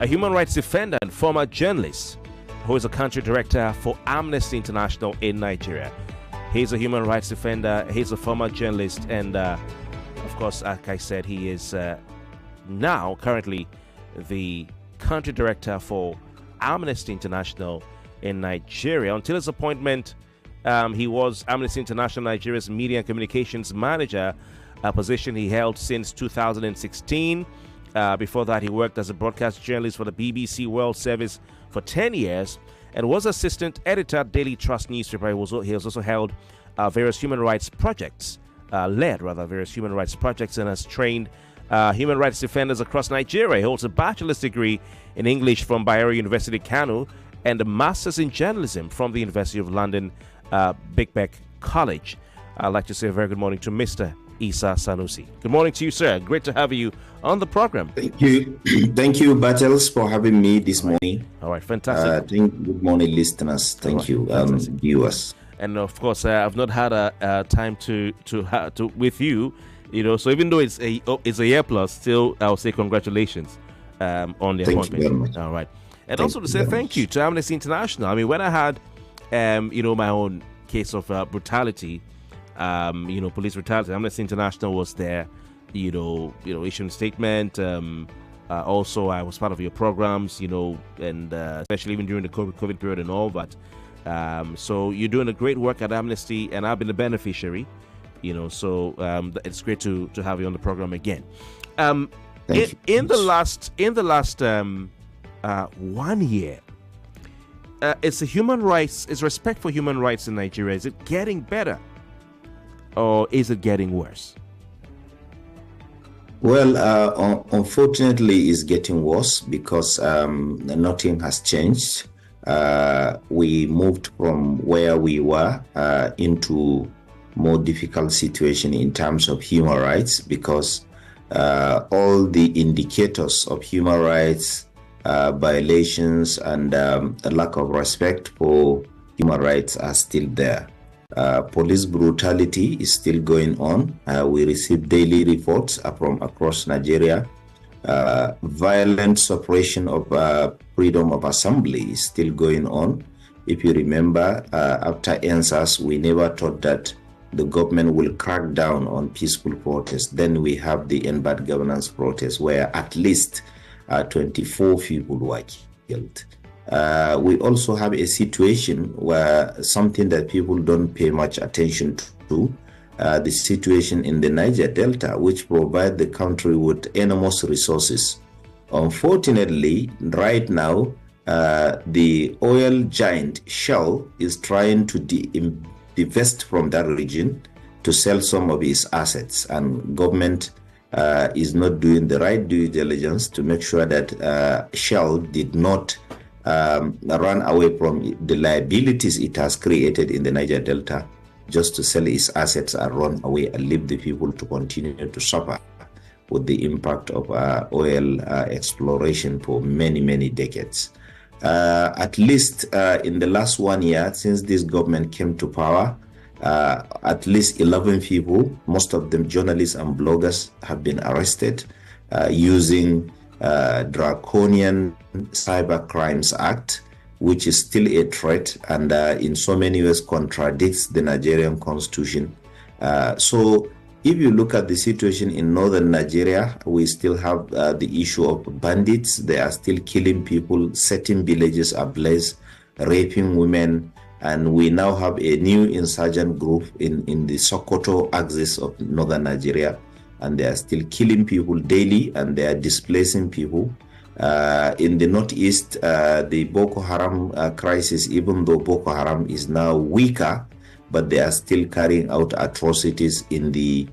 a human rights defender and former journalist who is a country director for Amnesty International in Nigeria. He's a human rights defender, he's a former journalist, and of course, like I said, he is now currently the country director for Amnesty International in Nigeria. Until his appointment, he was Amnesty International Nigeria's media and communications manager, a position he held since 2016. Before that, he worked as a broadcast journalist for the BBC World Service for 10 years and was assistant editor at Daily Trust newspaper. He has also held various human rights projects, led various human rights projects, and has trained human rights defenders across Nigeria. He holds a bachelor's degree in English from Bayero University, Kano, and a master's in journalism from the University of London, Big Beck College. I'd like to say a very good morning to Mr. Isa Sanusi. Good morning to you, sir. Great to have you on the program. Thank you. Thank you, Battles, for having me this morning. All right, fantastic. Good morning, listeners. Thank you, viewers. And of course, I've not had a time to with you, So even though it's a year plus, still I'll say congratulations on the appointment. Thank you very much. All right, and also to say thank you to Amnesty International. I mean, when I had, my own case of brutality. Police brutality. Amnesty International was there, issuing a statement. Also, I was part of your programs, and especially even during the COVID period and all that. So you're doing a great work at Amnesty, and I've been a beneficiary, So it's great to have you on the program again. In the last 1 year, is respect for human rights in Nigeria, is it getting better? Or is it getting worse? Well, unfortunately, it's getting worse because nothing has changed. We moved from where we were into more difficult situation in terms of human rights because all the indicators of human rights violations and a lack of respect for human rights are still there. Police brutality is still going on. We receive daily reports from across Nigeria. Violent suppression of freedom of assembly is still going on. If you remember, after ENSAS, we never thought that the government will crack down on peaceful protests. Then we have the bad governance protests where at least 24 people were killed. We also have a situation where something that people don't pay much attention to, the situation in the Niger Delta, which provide the country with enormous resources. Unfortunately, right now, the oil giant Shell is trying to divest from that region to sell some of its assets, and government is not doing the right due diligence to make sure that Shell did not run away from the liabilities it has created in the Niger Delta just to sell its assets and run away and leave the people to continue to suffer with the impact of oil exploration for many, many decades. At least in the last 1 year since this government came to power, at least 11 people, most of them journalists and bloggers, have been arrested using draconian Cyber Crimes Act, which is still a threat and in so many ways contradicts the Nigerian constitution. So if you look at the situation in northern Nigeria, we still have the issue of bandits. They are still killing people, setting villages ablaze, raping women, and we now have a new insurgent group in the Sokoto axis of northern Nigeria, and they are still killing people daily and they are displacing people. In the northeast, the Boko Haram crisis, even though Boko Haram is now weaker, but they are still carrying out atrocities in the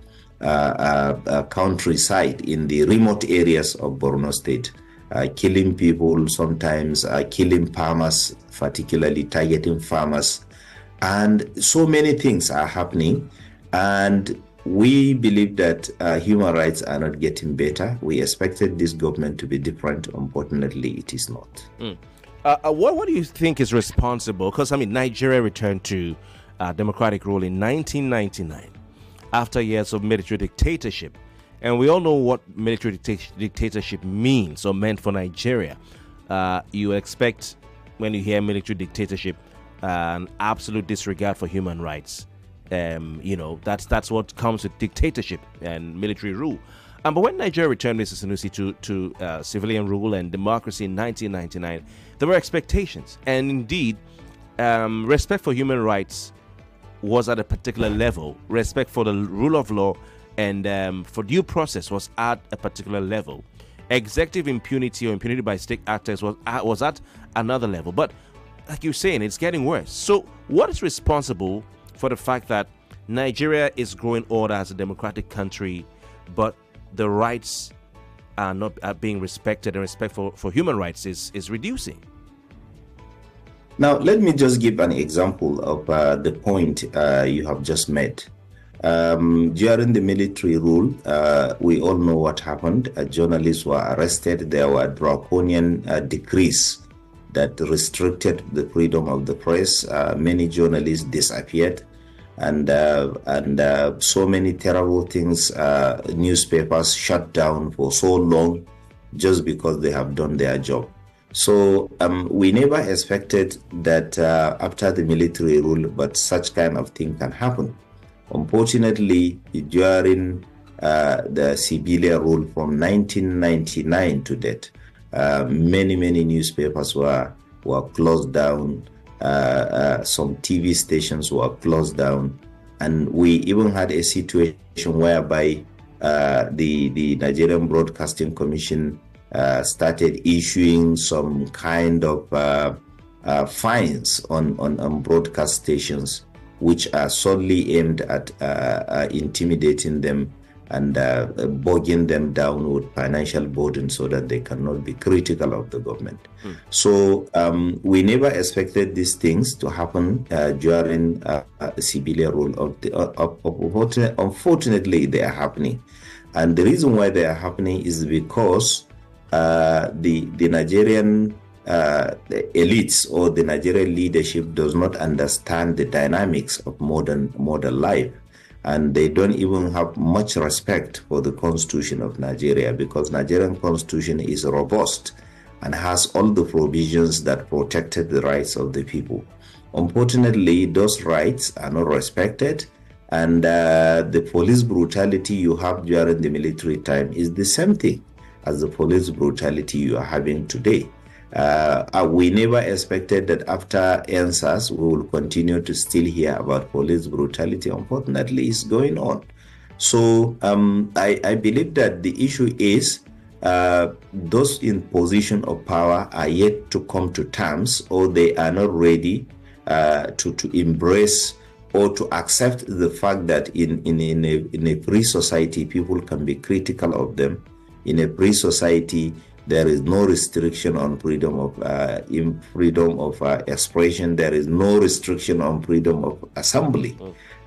countryside, in the remote areas of Borno State, killing people, sometimes killing farmers, particularly targeting farmers. And so many things are happening. And we believe that human rights are not getting better. We expected this government to be different. Unfortunately, it is not. What do you think is responsible? Because, Nigeria returned to democratic rule in 1999 after years of military dictatorship. And we all know what military dictatorship means or meant for Nigeria. You expect, when you hear military dictatorship, an absolute disregard for human rights. That's what comes with dictatorship and military rule. But when Nigeria returned, Mr. Sanusi, to civilian rule and democracy in 1999, there were expectations. And indeed, respect for human rights was at a particular level. Respect for the rule of law and for due process was at a particular level. Executive impunity or impunity by state actors was at another level. But like you're saying, it's getting worse. So what is responsible for the fact that Nigeria is growing older as a democratic country, but the rights are not being respected, and respect for human rights is reducing? Now, let me just give an example of the point you have just made. During the military rule, we all know what happened. Journalists were arrested. There were draconian decrees that restricted the freedom of the press. Many journalists disappeared, and so many terrible things. Newspapers shut down for so long just because they have done their job. So we never expected that after the military rule, but such kind of thing can happen. Unfortunately, during the civilian rule from 1999 to date, many newspapers were closed down. Some TV stations were closed down, and we even had a situation whereby the Nigerian Broadcasting Commission started issuing some kind of fines on broadcast stations, which are solely aimed at intimidating them and bogging them down with financial burden so that they cannot be critical of the government. So we never expected these things to happen during the civilian rule. Unfortunately, they are happening. And the reason why they are happening is because the Nigerian elites or the Nigerian leadership does not understand the dynamics of modern life, and they don't even have much respect for the Constitution of Nigeria, because Nigerian Constitution is robust and has all the provisions that protected the rights of the people. Unfortunately, those rights are not respected, and the police brutality you have during the military time is the same thing as the police brutality you are having today. We never expected that after answers we will continue to still hear about police brutality. Unfortunately, it's going on. So I believe that the issue is those in position of power are yet to come to terms, or they are not ready to embrace or to accept the fact that in a free society people can be critical of them. In a free society, there is no restriction on freedom of expression. There is no restriction on freedom of assembly.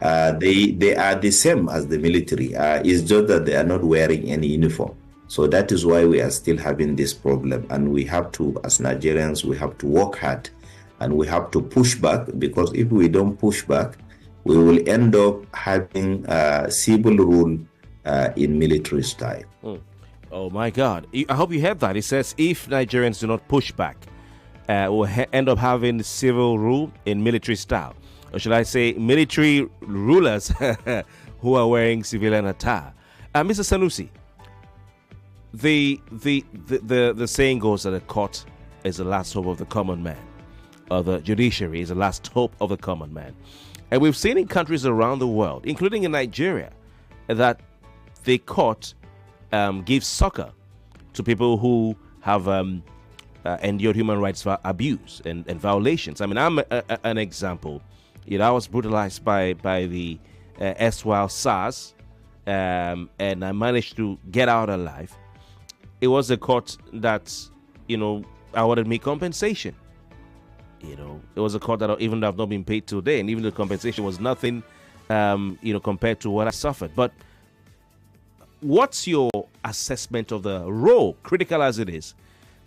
They are the same as the military. It's just that they are not wearing any uniform. So that is why we are still having this problem. And we have to, as Nigerians, we have to work hard and we have to push back, because if we don't push back, we will end up having civil rule in military style. Oh my God. I hope you heard that. It says if Nigerians do not push back, we'll end up having civil rule in military style. Or should I say military rulers who are wearing civilian attire. Mr. Sanusi, the saying goes that the court is the last hope of the common man, or the judiciary is the last hope of the common man. And we've seen in countries around the world, including in Nigeria, that the court gives succor to people who have endured human rights abuse and violations. I mean, I'm an example. I was brutalized by the erstwhile SARS, and I managed to get out alive. It was the court that, awarded me compensation. It was a court that even though I've not been paid today, and even the compensation was nothing, compared to what I suffered. But what's your assessment of the role, critical as it is,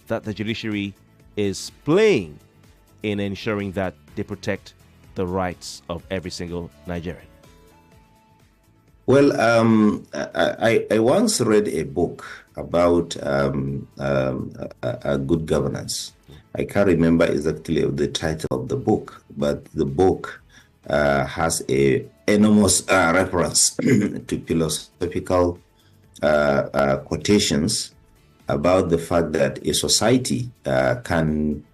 that the judiciary is playing in ensuring that they protect the rights of every single Nigerian? Well, I once read a book about good governance. I can't remember exactly the title of the book, but the book has a enormous reference to philosophical quotations about the fact that a society can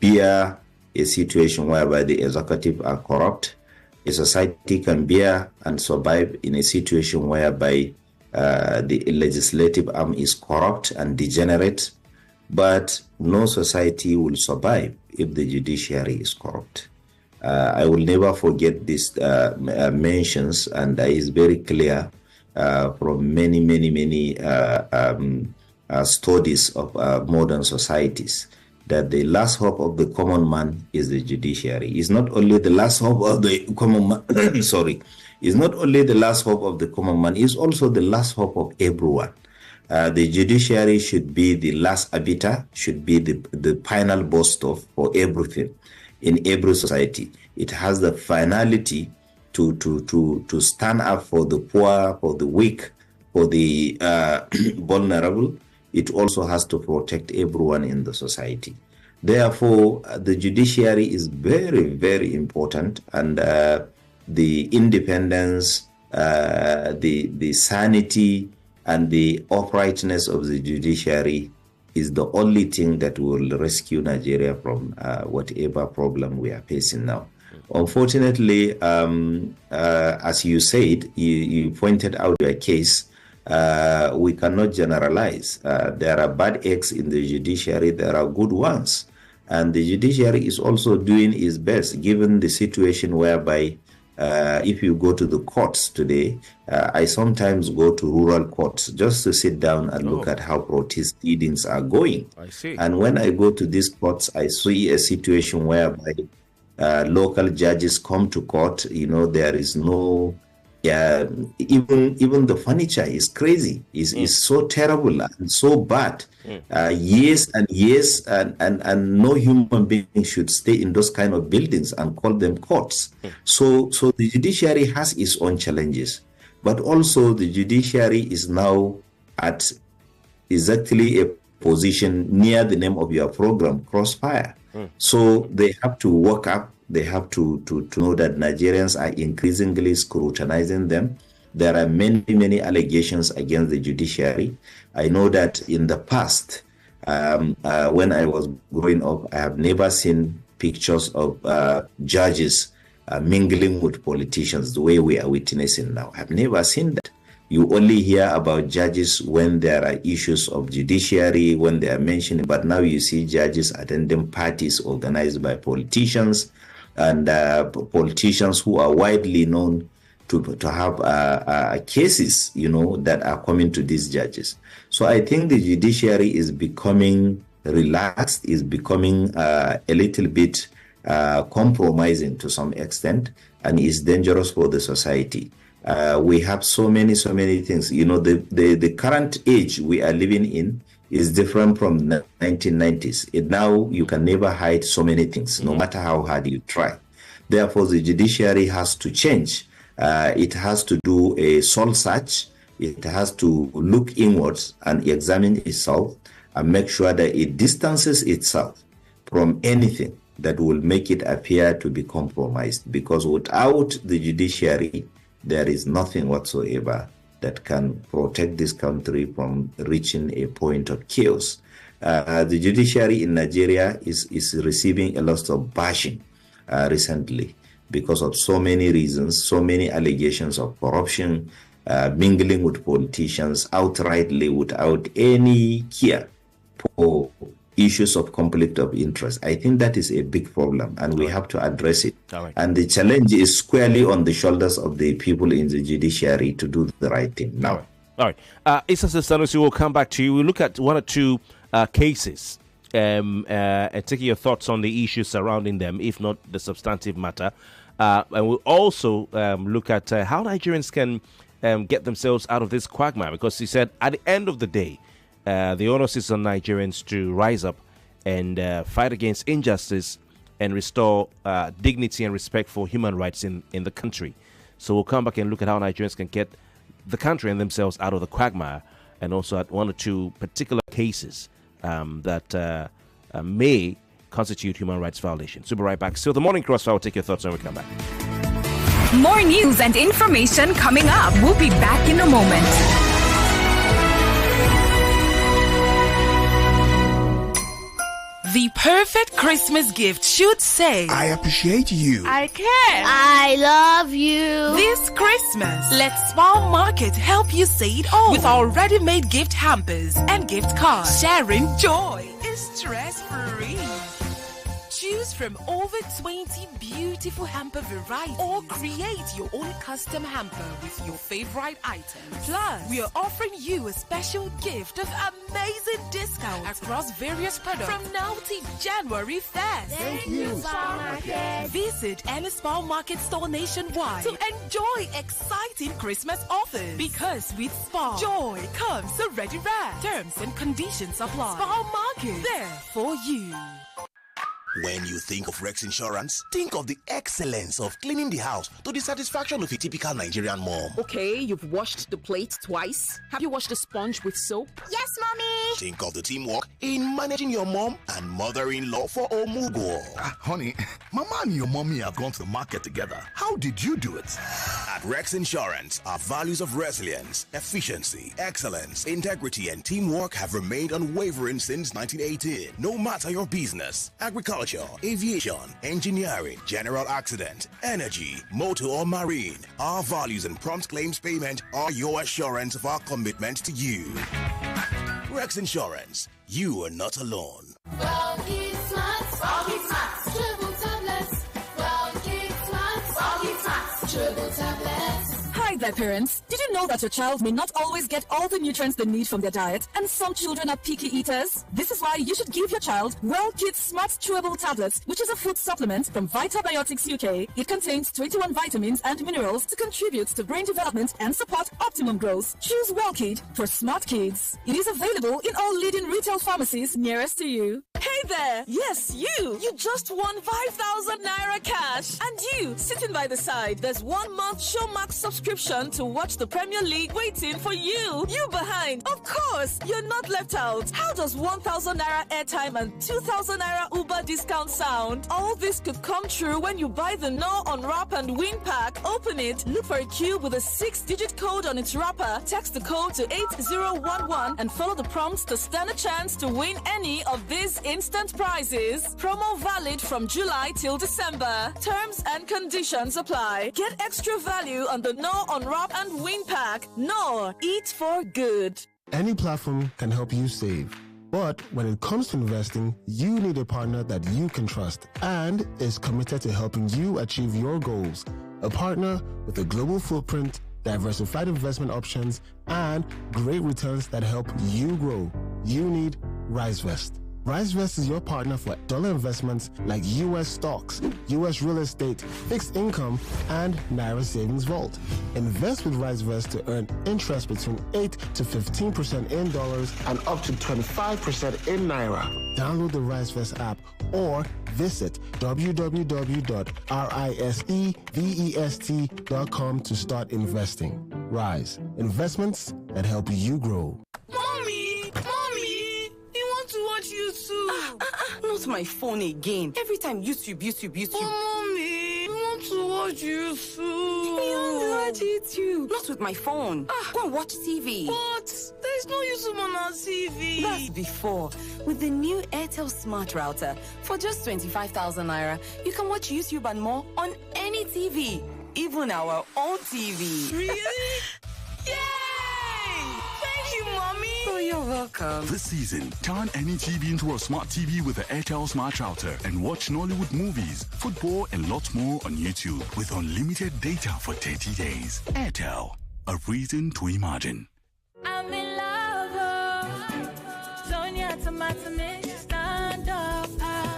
bear a situation whereby the executive are corrupt. A society can bear and survive in a situation whereby the legislative arm is corrupt and degenerate, but no society will survive if the judiciary is corrupt. I will never forget these mentions, and it's very clear from many studies of modern societies that the last hope of the common man is the judiciary. It's not only the last hope of the common man, sorry, it's not only the last hope of the common man, it's also the last hope of everyone. The judiciary should be the last arbiter, should be the final boss stop for everything in every society. It has the finality to stand up for the poor, for the weak, for the vulnerable. It also has to protect everyone in the society. Therefore, the judiciary is very important, and the independence, the sanity, and the uprightness of the judiciary is the only thing that will rescue Nigeria from whatever problem we are facing now. Unfortunately, as you said, you pointed out your case. We cannot generalize. There are bad eggs in the judiciary, there are good ones. And the judiciary is also doing its best, given the situation whereby if you go to the courts today, I sometimes go to rural courts just to sit down and look at how proceedings are going. I see. And when I go to these courts, I see a situation whereby local judges come to court. There is no even the furniture is crazy. Is so terrible and so bad. Years and years, and no human being should stay in those kind of buildings and call them courts. So the judiciary has its own challenges, but also the judiciary is now at exactly a position near the name of your program, Crossfire. So they have to work up. They have to know that Nigerians are increasingly scrutinizing them. There are many allegations against the judiciary. I know that in the past, when I was growing up, I have never seen pictures of judges mingling with politicians the way we are witnessing now. I've never seen that. You only hear about judges when there are issues of judiciary, when they are mentioned, but now you see judges attending parties organized by politicians, and politicians who are widely known to have cases, that are coming to these judges. So I think the judiciary is becoming relaxed, is becoming a little bit compromising to some extent, and is dangerous for the society. We have so many things. The current age we are living in is different from the 1990s. Now you can never hide so many things, no matter how hard you try. Therefore, the judiciary has to change. It has to do a soul search. It has to look inwards and examine itself and make sure that it distances itself from anything that will make it appear to be compromised. Because without the judiciary, there is nothing whatsoever that can protect this country from reaching a point of chaos. The judiciary in Nigeria is receiving a lot of bashing recently because of so many reasons, so many allegations of corruption, mingling with politicians outrightly without any care for issues of conflict of interest. I think that is a big problem, and we have to address it. And the challenge is squarely on the shoulders of the people in the judiciary to do the right thing now. All right. Issa Sanusi, we'll come back to you. We'll look at one or two cases and take your thoughts on the issues surrounding them, if not the substantive matter. And we'll also look at how Nigerians can get themselves out of this quagmire, because he said at the end of the day, the onus is on Nigerians to rise up and fight against injustice and restore dignity and respect for human rights in the country. So we'll come back and look at how Nigerians can get the country and themselves out of the quagmire, and also at one or two particular cases that may constitute human rights violations. We'll be right back. So the Morning Crossfire will take your thoughts when we come back. More news and information coming up. We'll be back in a moment. The perfect Christmas gift should say, I appreciate you. I care. I love you. This Christmas, let Small Market help you say it all with our ready-made gift hampers and gift cards. Sharing joy is stress-free. Choose from over 20 beautiful hamper varieties or create your own custom hamper with your favorite items. Plus, we are offering you a special gift of amazing discounts across various products from now till January 1st. Thank you, Small Market. Visit any Small Market store nationwide to enjoy exciting Christmas offers. Because with Small, joy comes already wrapped. Terms and conditions apply. Small Market, there for you. When you think of Rex Insurance, think of the excellence of cleaning the house to the satisfaction of a typical Nigerian mom. Okay, you've washed the plate twice. Have you washed the sponge with soap? Yes, Mommy. Think of the teamwork in managing your mom and mother-in-law for Omugo. Honey, Mama and your mommy have gone to the market together. How did you do it? At Rex Insurance, our values of resilience, efficiency, excellence, integrity, and teamwork have remained unwavering since 1918. No matter your business, agriculture, aviation, engineering, general accident, energy, motor or marine, our values and prompt claims payment are your assurance of our commitment to you. Rex Insurance, you are not alone. Hi there, parents. Did you know that your child may not always get all the nutrients they need from their diet, and some children are picky eaters? This is why you should give your child Well Kids Smart Chewable Tablets, which is a food supplement from Vitabiotics UK. It contains 21 vitamins and minerals to contribute to brain development and support optimum growth. Choose Well Kid for smart kids. It is available in all leading retail pharmacies nearest to you. Hey there! Yes, you! You just won 5,000 Naira cash! And you, sitting by the side, there's 1 month Showmax subscription to watch the Premier League waiting for you! You behind! Of course! You're not left out! How does 1,000 Naira airtime and 2,000 Naira Uber discount sound? All this could come true when you buy the No Unwrap and Win pack. Open it, look for a cube with a 6-digit code on its wrapper, text the code to 8011 and follow the prompts to stand a chance to win any of these instant prizes. Promo valid from July till December. Terms and conditions apply. Get extra value on the No Unwrap and Win pack. No, eat for good. Any platform can help you save. But when it comes to investing, you need a partner that you can trust and is committed to helping you achieve your goals. A partner with a global footprint, diversified investment options, and great returns that help you grow. You need RiseVest. RiseVest is your partner for dollar investments like U.S. stocks, U.S. real estate, fixed income, and Naira Savings Vault. Invest with RiseVest to earn interest between 8 to 15% in dollars and up to 25% in Naira. Download the RiseVest app or visit www.risevest.com to start investing. Rise. Investments that help you grow. Mommy! To watch YouTube. Not my phone again. Every time YouTube. Oh, Mommy, we want to watch YouTube. We want to watch YouTube. Not with my phone. Go and watch TV. What? There's no YouTube on our TV. That's before. With the new Airtel Smart Router, for just 25,000 Naira, you can watch YouTube and more on any TV. Even our own TV. Really? Yay! Thank you, Mommy. Oh, you're welcome. This season, turn any TV into a smart TV with the Airtel Smart Router and watch Nollywood movies, football, and lots more on YouTube with unlimited data for 30 days. Airtel, a reason to imagine. I'm in love. Sonia tomato mix, stand up.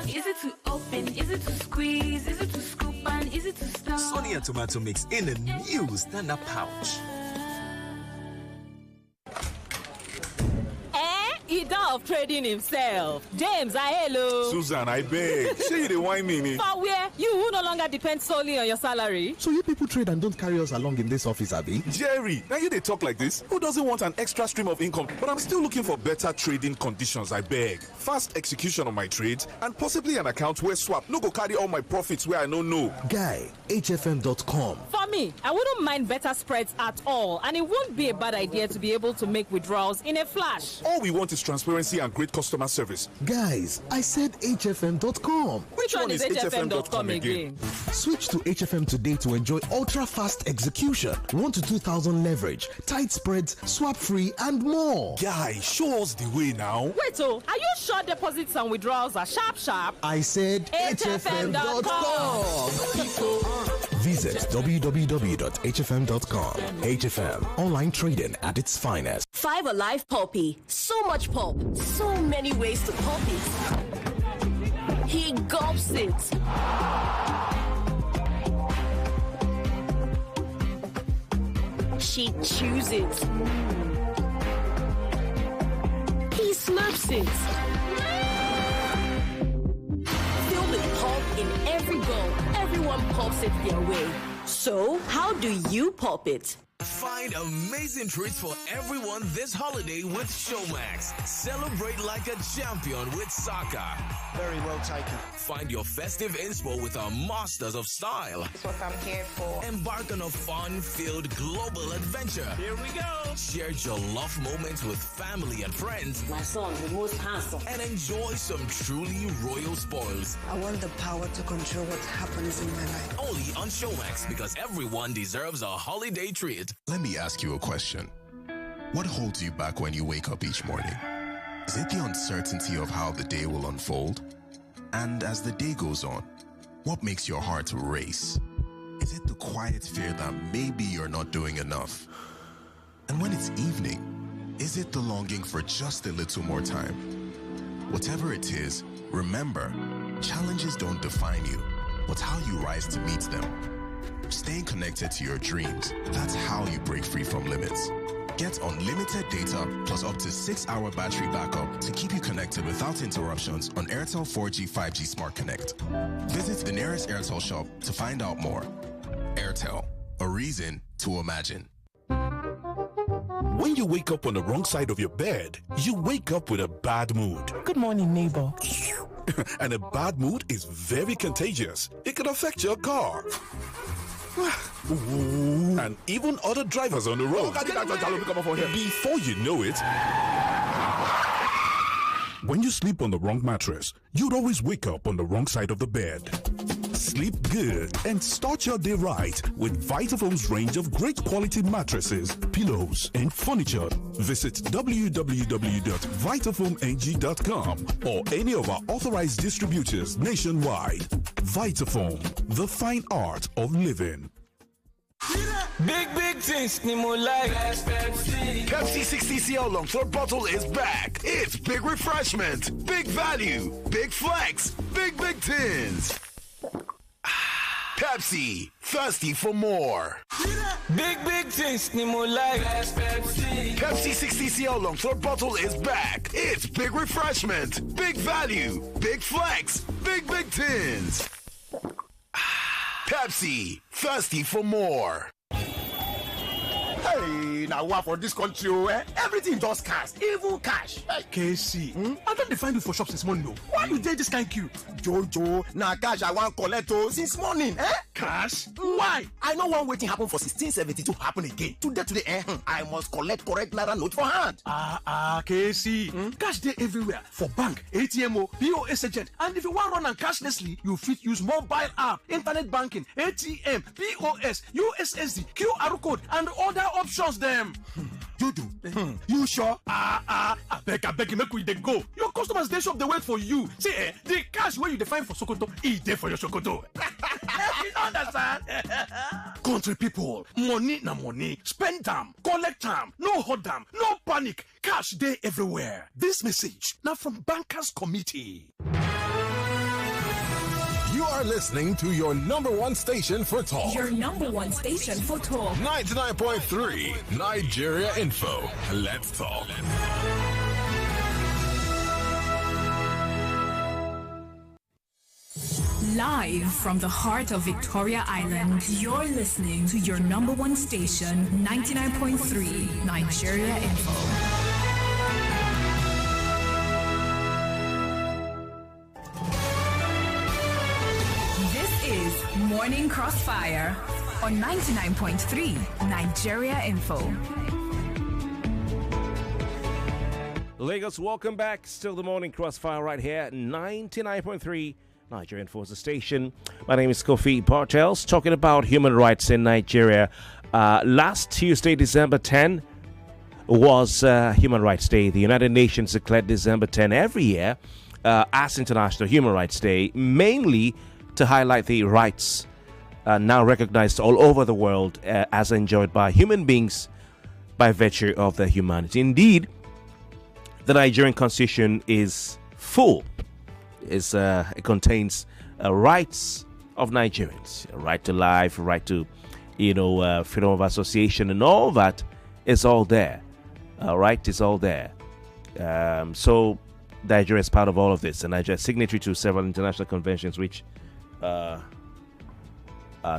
Is it to open? Is it to squeeze? Is it to scoop? And is it to stir? Sonia tomato mix in a new stand-up pouch. You don't trading himself. James, hello. Susan, I beg. Say you the wine me. For where? You who no longer depend solely on your salary. So you people trade and don't carry us along in this office, Abby? Jerry, now you they talk like this. Who doesn't want an extra stream of income? But I'm still looking for better trading conditions, I beg. Fast execution on my trades and possibly an account where swap no go carry all my profits where I don't know. Guy, HFM.com. For me, I wouldn't mind better spreads at all, and it won't be a bad idea to be able to make withdrawals in a flash. All we want is transparency and great customer service. Guys, I said HFM.com. Which one is HFM.com again? Switch to HFM today to enjoy ultra-fast execution, 1 to 2,000 leverage, tight spreads, swap-free, and more. Guy, show us the way now. Wait, are you sure deposits and withdrawals are sharp? I said HFM.com. Visit www.hfm.com. HFM, online trading at its finest. 5 Alive Poppy. So much pop. So many ways to pop it. He gulps it. She chews it. He slurps it. Filled with pulp in every bowl. Everyone pops it their way. So, how do you pop it? Find amazing treats for everyone this holiday with Showmax. Celebrate like a champion with soccer. Very well taken. Find your festive inspo with our masters of style. That's what I'm here for. Embark on a fun-filled global adventure. Here we go. Share your love moments with family and friends. My son, the most handsome. And enjoy some truly royal spoils. I want the power to control what happens in my life. Only on Showmax, because everyone deserves a holiday treat. Let me ask you a question. What holds you back when you wake up each morning? Is it the uncertainty of how the day will unfold? And as the day goes on, what makes your heart race? Is it the quiet fear that maybe you're not doing enough? And when it's evening, is it the longing for just a little more time? Whatever it is, remember, challenges don't define you, but how you rise to meet them. Staying connected to your dreams, that's how you break free from limits. Get unlimited data plus up to 6-hour battery backup to keep you connected without interruptions on Airtel 4G 5G Smart Connect. Visit the nearest Airtel shop to find out more. Airtel, a reason to imagine. When you wake up on the wrong side of your bed, you wake up with a bad mood. Good morning, neighbor. And a bad mood is very contagious. It can affect your car. And even other drivers on the road. Before you know it, when you sleep on the wrong mattress, you'd always wake up on the wrong side of the bed. Sleep good and start your day right with Vitafoam's range of great quality mattresses, pillows, and furniture. Visit www.vitafoamng.com or any of our authorized distributors nationwide. Vitafoam, the fine art of living. Big things, ni mo like. Pepsi 60cl long throat bottle is back. It's big refreshment, big value, big flex, big tins. Pepsi, thirsty for more. Big things, ni mo like. Pepsi 60cl long throat bottle is back. It's big refreshment, big value, big flex, big tins. Pepsi, thirsty for more. Hey, now what for this country? Everything just cash, even cash. KC, I don't define you for shops this morning. Why you take this kind of queue? Jojo, now cash I want collect since morning. Cash? Why? I know one waiting happen for 1672 happen again. Today, I must collect correct naira note for hand. KC, cash day everywhere for bank, ATM, POS agent, and if you want run and cashlessly, you fit use mobile app, internet banking, ATM, POS, USSD, QR code, and other options them. You do? You sure? I beg you, make we dey go. Your customers they shop they wait for you. See, the cash where you define for Sokoto, is there for your Sokoto. You understand? Country people, money na money. Spend them, collect them, no hold them, no panic. Cash day everywhere. This message now from Bankers Committee. You are listening to your number one station for talk. Your number one station for talk. 99.3 Nigeria Info. Let's talk. Live from the heart of Victoria Island, you're listening to your number one station, 99.3 Nigeria Info. This is Morning Crossfire on 99.3 Nigeria Info. Lagos, welcome back. Still the Morning Crossfire right here at 99.3 Nigerian Forces Station. My name is Kofi Bartels, talking about human rights in Nigeria. Last Tuesday, December 10, was Human Rights Day. The United Nations declared December 10 every year as International Human Rights Day, mainly to highlight the rights now recognized all over the world as enjoyed by human beings by virtue of their humanity. Indeed, the Nigerian Constitution is full. It contains rights of Nigerians, a right to life, a right to, freedom of association, and all that is all there. Right, is all there. So Nigeria is part of all of this, and Nigeria is signatory to several international conventions, which I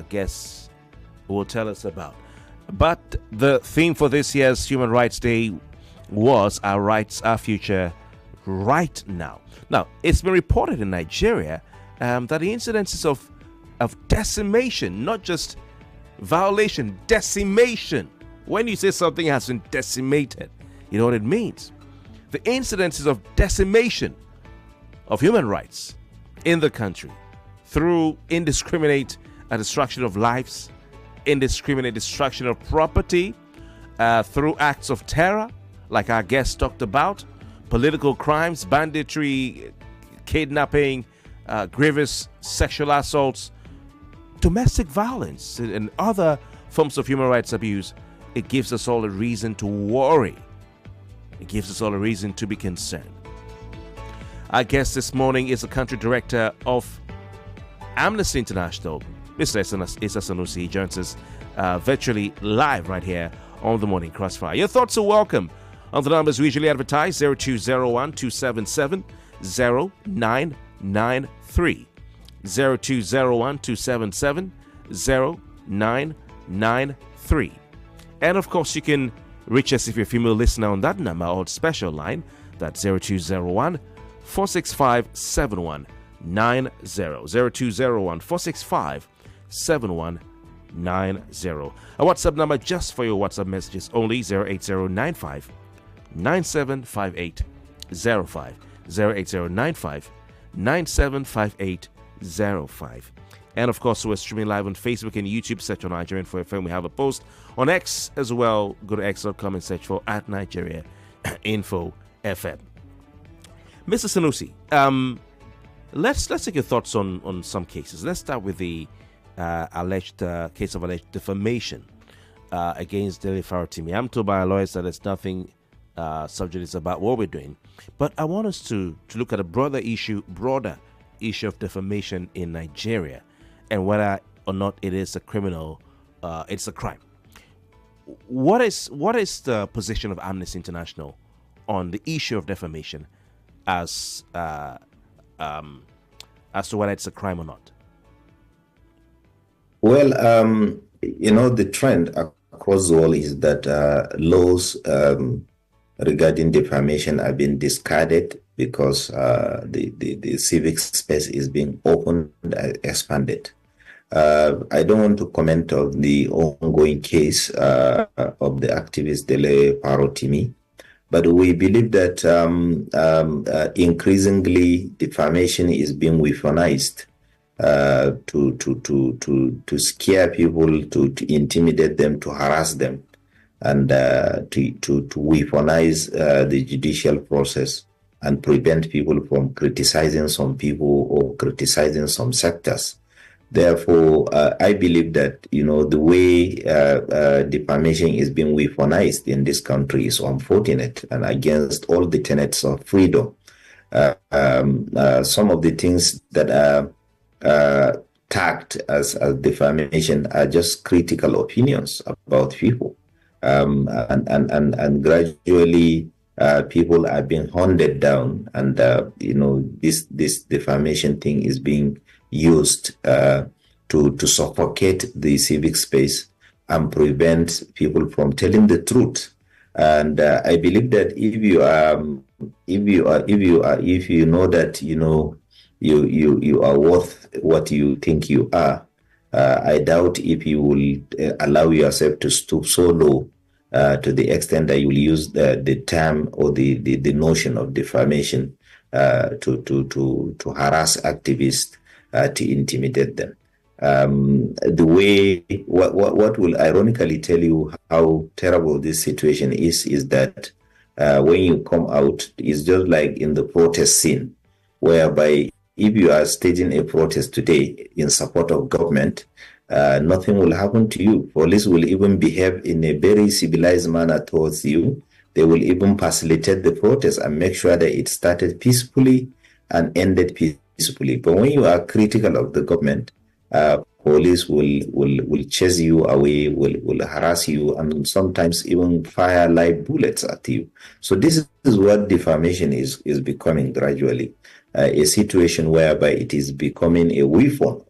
guess will tell us about. But the theme for this year's Human Rights Day was Our Rights, Our Future, Right Now. Now, it's been reported in Nigeria that the incidences of decimation, not just violation, decimation. When you say something has been decimated, you know what it means. The incidences of decimation of human rights in the country through indiscriminate destruction of lives, indiscriminate destruction of property, through acts of terror, like our guest talked about, political crimes, banditry, kidnapping, grievous sexual assaults, domestic violence, and other forms of human rights abuse. It gives us all a reason to worry. It gives us all a reason to be concerned. Our guest this morning is the country director of Amnesty International, Mr. Isa Sanusi. He joins us virtually live right here on the Morning Crossfire. Your thoughts are welcome on the numbers we usually advertise, 0201 277 0993. 0201 277 0993. And of course, you can reach us if you're a female listener on that number or special line, that's 0201 465 7190. 0201 465 7190. A WhatsApp number just for your WhatsApp messages only, 08095 975805. 08095 975805. And of course, we're streaming live on Facebook and YouTube. Search on Nigerian for FM. We have a post on X as well. Go to x.com and search for @Nigeria Info FM. Mr. Sanusi, let's take your thoughts on some cases. Let's start with the alleged case of alleged defamation against Dele Faratimi. I'm told by our lawyers that it's nothing subject is about what we're doing, but I want us to look at a broader issue of defamation in Nigeria, and whether or not it is a criminal, it's a crime. What is the position of Amnesty International on the issue of defamation as to whether it's a crime or not? Well, the trend across the world is that laws regarding defamation are being discarded because the civic space is being opened, expanded. I don't want to comment on the ongoing case of the activist Dele Faratimi, but we believe that increasingly defamation is being weaponized to scare people, to intimidate them, to harass them, and to weaponize the judicial process and prevent people from criticizing some people or criticizing some sectors. Therefore, I believe that, the way defamation is being weaponized in this country is unfortunate and against all the tenets of freedom. Some of the things that are tagged as defamation are just critical opinions about people. And gradually people are being hunted down, and this defamation thing is being used to suffocate the civic space and prevent people from telling the truth. And I believe that if you know that you are worth what you think you are, I doubt if you will allow yourself to stoop so low to the extent that you will use the term or the notion of defamation to harass activists, to intimidate them. What will ironically tell you how terrible this situation is that when you come out, it's just like in the protest scene, whereby if you are staging a protest today in support of government, nothing will happen to you. Police will even behave in a very civilized manner towards you. They will even facilitate the protest and make sure that it started peacefully and ended peacefully. But when you are critical of the government, police will chase you away, will harass you, and sometimes even fire live bullets at you. So this is what defamation is becoming gradually. A situation whereby it is becoming a weapon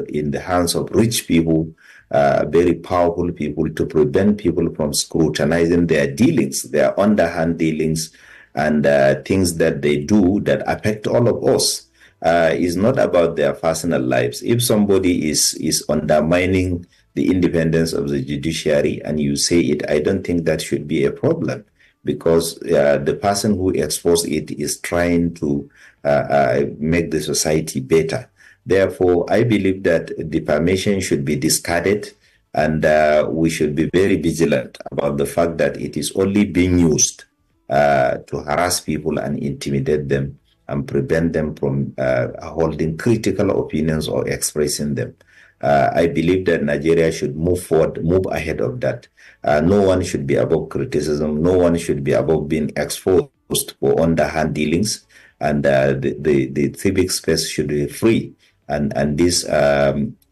in the hands of rich people, very powerful people, to prevent people from scrutinizing their dealings, their underhand dealings, and things that they do that affect all of us. Is not about their personal lives. If somebody is undermining the independence of the judiciary and you say it, I don't think that should be a problem, because the person who exposed it is trying to make the society better. Therefore, I believe that defamation should be discarded, and we should be very vigilant about the fact that it is only being used to harass people and intimidate them and prevent them from holding critical opinions or expressing them. I believe that Nigeria should move forward, move ahead of that. No one should be above criticism. No one should be above being exposed for underhand dealings. And the civic space should be free. And this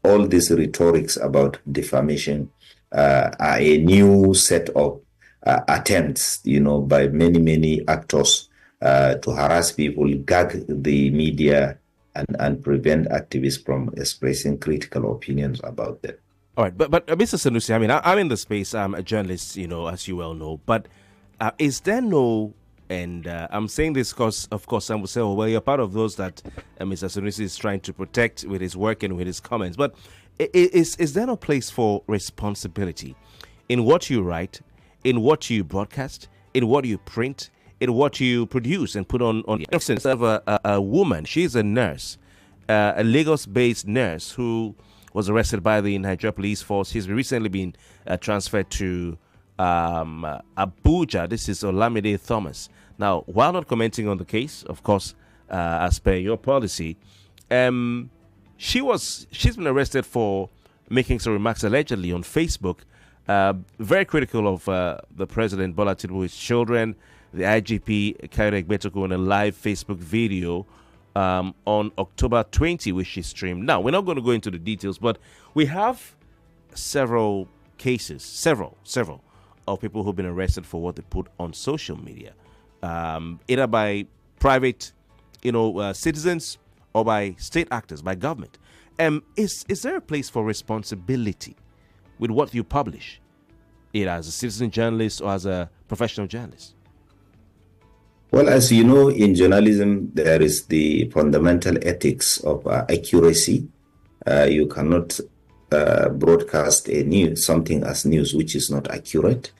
all these rhetorics about defamation are a new set of attempts, by many actors to harass people, gag the media, and prevent activists from expressing critical opinions about them. All right, but Mr. Sanusi, I mean, I'm in the space. I'm a journalist, as you well know. But is there no, and I'm saying this because, of course, some will say, well, you're part of those that Mr. Sanusi is trying to protect with his work and with his comments. But is there no place for responsibility in what you write, in what you broadcast, in what you print, in what you produce and put on? For instance, I have a woman. She's a nurse, a Lagos-based nurse who was arrested by the Nigeria Police Force. She's recently been transferred to Abuja. This is Olamide Thomas. Now, while not commenting on the case, of course, as per your policy, she's been arrested for making some remarks allegedly on Facebook, very critical of the President Bola Tinubu, his children, the IGP Quadry in a live Facebook video on October 20, which she streamed. Now, we're not going to go into the details, but we have several cases, several of people who've been arrested for what they put on social media, either by private, citizens or by state actors, by government. Is there a place for responsibility with what you publish, either as a citizen journalist or as a professional journalist? Well, as you know, in journalism, there is the fundamental ethics of accuracy. You cannot broadcast something as news which is not accurate.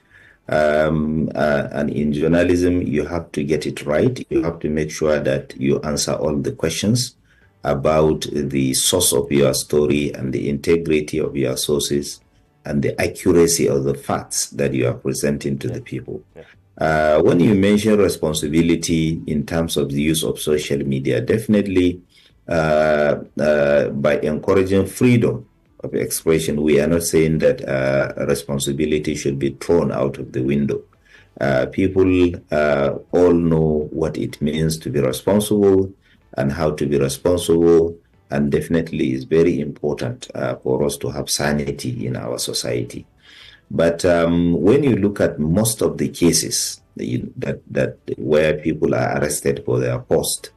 And in journalism, you have to get it right. You have to make sure that you answer all the questions about the source of your story and the integrity of your sources and the accuracy of the facts that you are presenting to the people. When you mention responsibility in terms of the use of social media, definitely by encouraging freedom of expression, we are not saying that responsibility should be thrown out of the window. People all know what it means to be responsible and how to be responsible, and definitely is very important for us to have sanity in our society. But when you look at most of the cases that where people are arrested for their post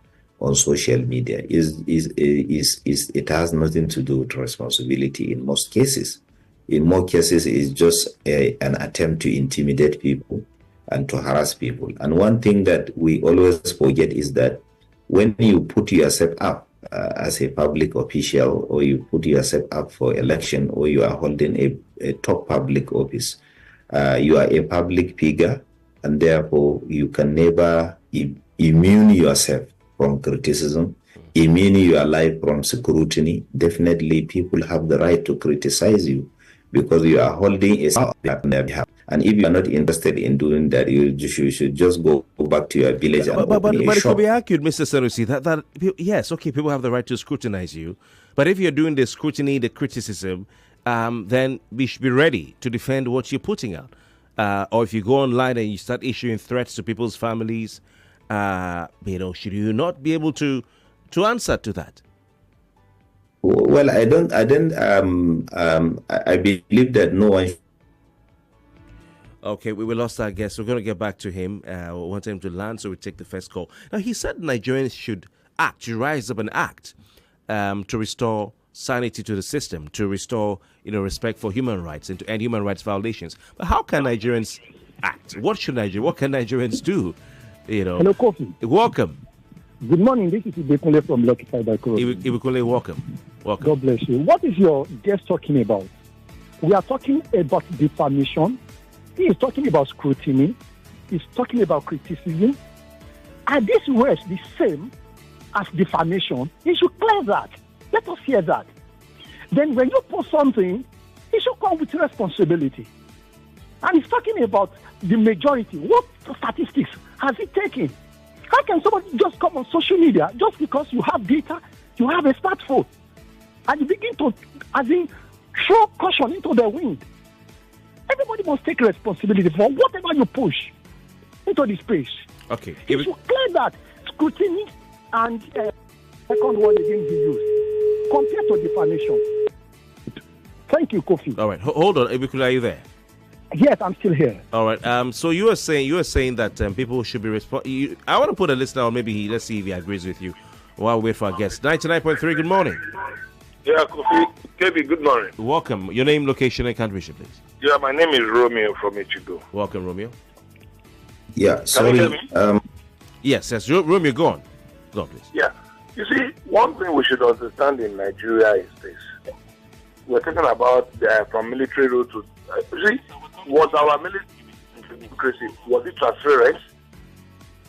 on social media. It has nothing to do with responsibility in most cases. In more cases, it's just an attempt to intimidate people and to harass people. And one thing that we always forget is that when you put yourself up as a public official, or you put yourself up for election, or you are holding a top public office, you are a public figure, and therefore you can never immune yourself from criticism, immune your life from scrutiny. Definitely people have the right to criticize you because you are holding a power. And if you are not interested in doing that, you should just go back to your village and but it could be argued, Mr. Sanusi, that yes, okay, people have the right to scrutinize you, but if you're doing the scrutiny, the criticism, then we should be ready to defend what you're putting out. Or if you go online and you start issuing threats to people's families, should you not be able to answer to that? Well, I believe that no one. Okay, we lost our guest. We're going to get back to him. We want him to land, so we take the first call. Now, he said Nigerians should rise up and act to restore sanity to the system, to restore, respect for human rights and to end human rights violations. But how can Nigerians act? What can Nigerians do? Hello, Kofi. Welcome. Good morning. This is Ibekunle from Lucky Side by Cross. Ibekunle, welcome. God bless you. What is your guest talking about? We are talking about defamation. He is talking about scrutiny. He's talking about criticism. Are these words the same as defamation? He should clear that. Let us hear that. Then when you post something, he should come with responsibility. And he's talking about the majority. What statistics has he taken? How can somebody just come on social media just because you have data, you have a smartphone, and you begin to, throw caution into the wind? Everybody must take responsibility for whatever you push into the space. Okay. You should clear that scrutiny and second word again he used compared to defamation. Thank you, Kofi. All right. Hold on. Ibikula, are you there? Yes, I'm still here. All right. So you are saying that people should be responsible. I want to put a listener on. Maybe let's see if he agrees with you while we wait for our guest. 99.3. Good morning. Yeah, Kofi. KB, good morning. Welcome. Your name, location, and country, please. Yeah, my name is Romeo from Ichigo. Welcome, Romeo. Yeah, sorry. Yes, Romeo, go on. Go on, please. Yeah. You see, one thing we should understand in Nigeria is this. We're talking about from military rule to... see, was our military democracy, was it transference?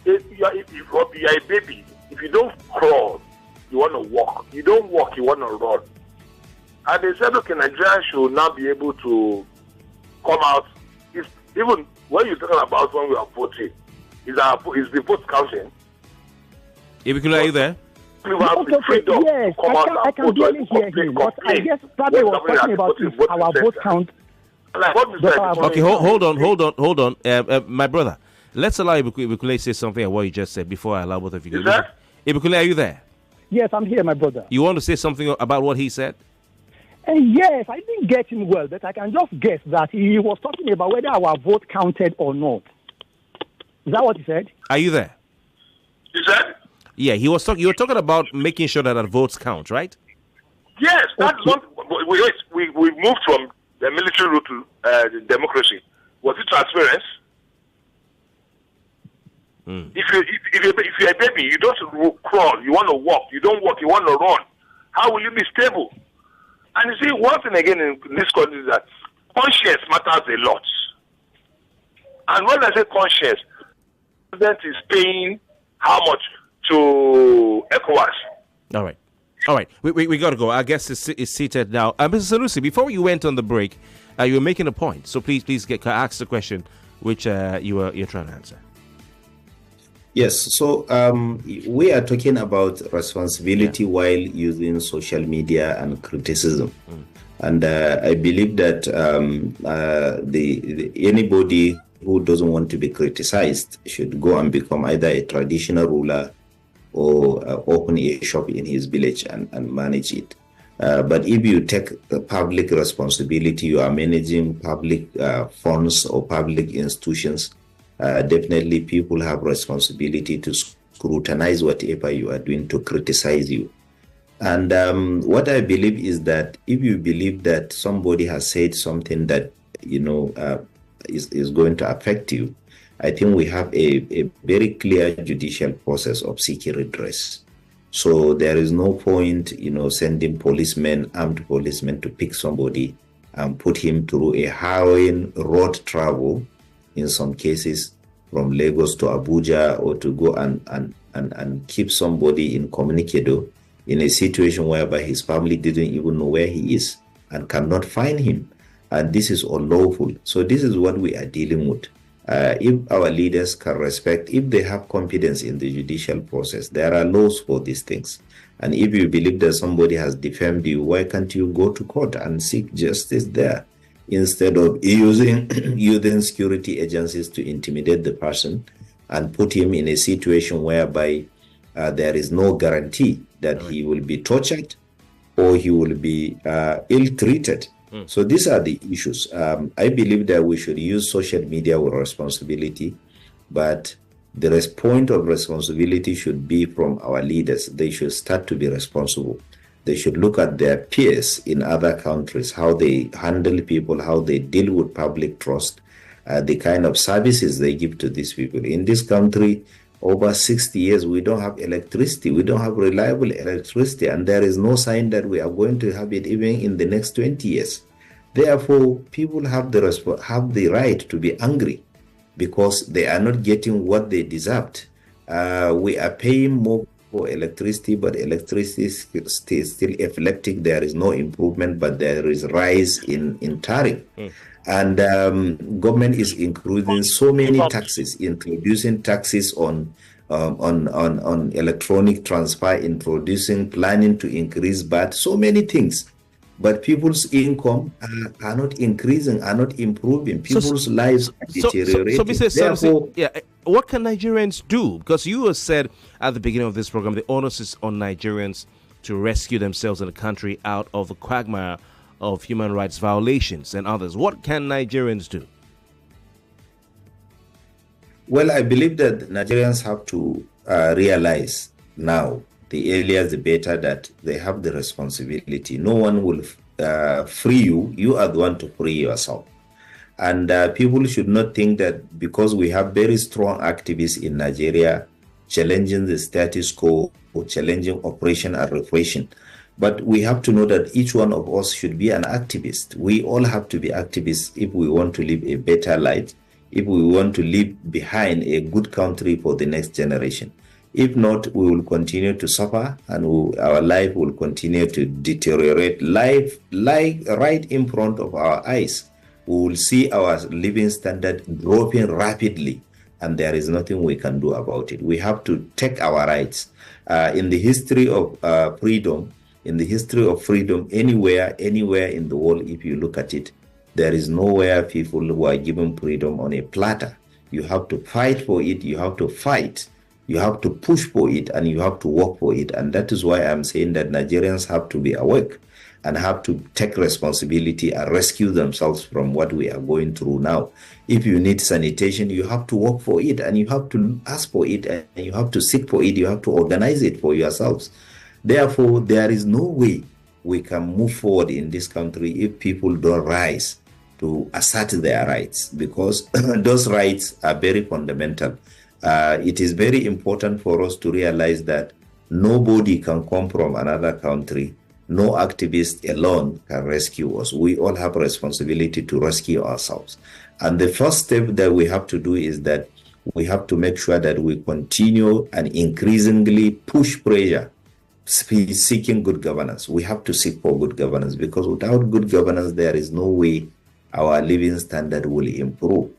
If you are a baby, if you don't crawl, you want to walk. You don't walk, you want to run. And they said, okay, Nigeria should now be able to come out. Even when you're talking about when we are voting, is the vote counting? Ibikula, are you there? Yes, I can barely hear him, but I guess probably was talking about our vote count. Okay, hold on. My brother, let's allow Ibikule say something at what you just said before I allow both of you to leave. Ibikule, are you there? Yes, I'm here, my brother. You want to say something about what he said? Yes, I didn't get him well, but I can just guess that he was talking about whether our vote counted or not. Is that what he said? Are you there? You said? Yeah, he was talking. You were talking about making sure that our votes count, right? Yes, that's not. We moved from the military route to the democracy. Was it transference? If you're a baby, you don't crawl. You want to walk. You don't walk. You want to run. How will you be stable? And you see, one thing again in this country is that conscience matters a lot. And when I say conscience, the president is paying how much to ECOWAS? All right. We got to go. Our guest is seated now. Mr. Sanusi, before you went on the break, you were making a point. So please ask the question which you're trying to answer. Yes. So we are talking about responsibility while using social media and criticism. And I believe that anybody who doesn't want to be criticized should go and become either a traditional ruler or open a shop in his village and manage it. But if you take the public responsibility, you are managing public funds or public institutions, definitely people have responsibility to scrutinize whatever you are doing, to criticize you. And what I believe is that if you believe that somebody has said something that, is going to affect you, I think we have a very clear judicial process of seeking redress. So there is no point, sending armed policemen to pick somebody and put him through a harrowing road travel, in some cases from Lagos to Abuja, or to go and keep somebody in Communiquedo in a situation whereby his family didn't even know where he is and cannot find him. And this is unlawful. So this is what we are dealing with. If our leaders can respect, if they have confidence in the judicial process, there are laws for these things. And if you believe that somebody has defamed you, why can't you go to court and seek justice there, instead of using security agencies to intimidate the person and put him in a situation whereby there is no guarantee that he will be tortured or he will be ill-treated. So these are the issues. I believe that we should use social media with responsibility, but the point of responsibility should be from our leaders. They should start to be responsible. They should look at their peers in other countries, how they handle people, how they deal with public trust, the kind of services they give to these people. In this country, over 60 years, we don't have electricity. We don't have reliable electricity, and there is no sign that we are going to have it even in the next 20 years. Therefore, people have the right to be angry because they are not getting what they deserved. We are paying more for electricity, but electricity is still epileptic. There is no improvement, but there is rise in tariff. And government is including so many taxes, introducing taxes on electronic transfer, planning to increase VAT, so many things. But people's income are not increasing, are not improving. People's lives are deteriorating. So Mr. Sanusi, what can Nigerians do? Because you have said at the beginning of this program, the onus is on Nigerians to rescue themselves and the country out of the quagmire of human rights violations and others. What can Nigerians do? Well, I believe that Nigerians have to realize now, the earlier the better, that they have the responsibility. No one will free you. You are the one to free yourself. And people should not think that because we have very strong activists in Nigeria challenging the status quo or challenging oppression and repression. But we have to know that each one of us should be an activist. We all have to be activists if we want to live a better life, if we want to leave behind a good country for the next generation. If not, we will continue to suffer and our life will continue to deteriorate. Life, like right in front of our eyes, we will see our living standard dropping rapidly, and there is nothing we can do about it. We have to take our rights. In the history of freedom, anywhere in the world, if you look at it, there is nowhere people who are given freedom on a platter. You have to fight for it. You have to fight. You have to push for it, and you have to work for it. And that is why I'm saying that Nigerians have to be awake and have to take responsibility and rescue themselves from what we are going through now. If you need sanitation, you have to work for it, and you have to ask for it, and you have to seek for it. You have to organize it for yourselves. Therefore, there is no way we can move forward in this country if people don't rise to assert their rights, because those rights are very fundamental. It is very important for us to realize that nobody can come from another country. No activist alone can rescue us. We all have a responsibility to rescue ourselves. And the first step that we have to do is that we have to make sure that we continue and increasingly push pressure, seeking good governance. We have to seek for good governance, because without good governance, there is no way our living standard will improve.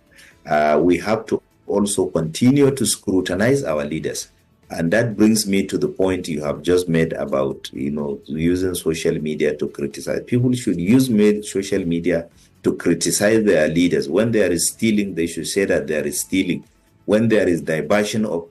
We have to also continue to scrutinize our leaders. And that brings me to the point you have just made about, using social media to criticize. People should use social media to criticize their leaders. When there is stealing, they should say that there is stealing. When there is diversion of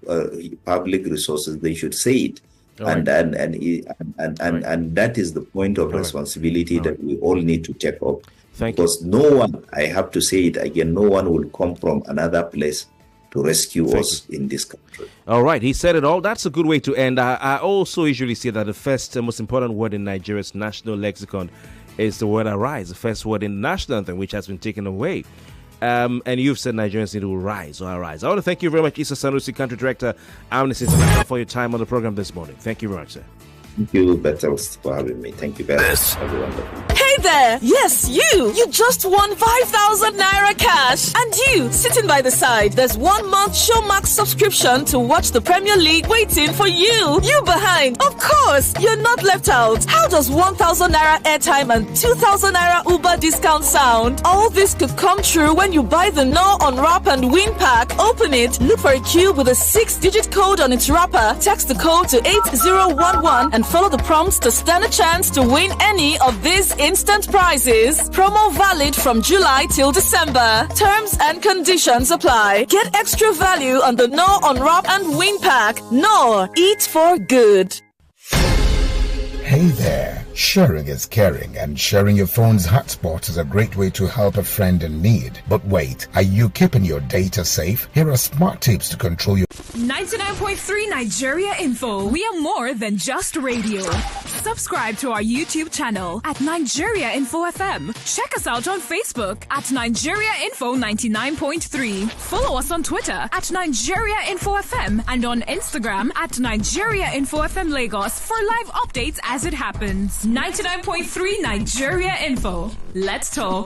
public resources, they should say it. And that is the point of responsibility that we all need to take up. Thank because you. No one, I have to say it again, no one will come from another place to rescue us in this country. All right, he said it all. That's a good way to end. I also usually say that the first most important word in Nigeria's national lexicon is the word arise, the first word in the national anthem, which has been taken away. And you've said Nigerians need to rise or arise. I want to thank you very much, Issa Sanusi, Country Director, Amnesty International, for your time on the program this morning. Thank you very much, sir. Thank you, Bettles, for having me. Thank you very much, everyone. Hey there! Yes, you! You just won 5,000 Naira cash! And you, sitting by the side, there's 1 month Showmax subscription to watch the Premier League waiting for you! You behind! Of course! You're not left out! How does 1,000 Naira airtime and 2,000 Naira Uber discount sound? All this could come true when you buy the No Unwrap and Win pack. Open it, look for a cube with a 6-digit code on its wrapper, text the code to 8011 and follow the prompts to stand a chance to win any of these instant prizes. Promo valid from July till December. Terms and conditions apply. Get extra value on the No Unwrap and Win pack. No, eat for good. Hey there. Sharing is caring, and sharing your phone's hotspot is a great way to help a friend in need. But wait, are you keeping your data safe? Here are smart tips to control your 99.3 Nigeria Info. We are more than just radio. Subscribe to our YouTube channel at Nigeria Info FM. Check us out on Facebook at Nigeria Info 99.3. Follow us on Twitter at Nigeria Info FM and on Instagram at Nigeria Info FM Lagos for live updates as it happens. 99.3 Nigeria Info. Let's talk.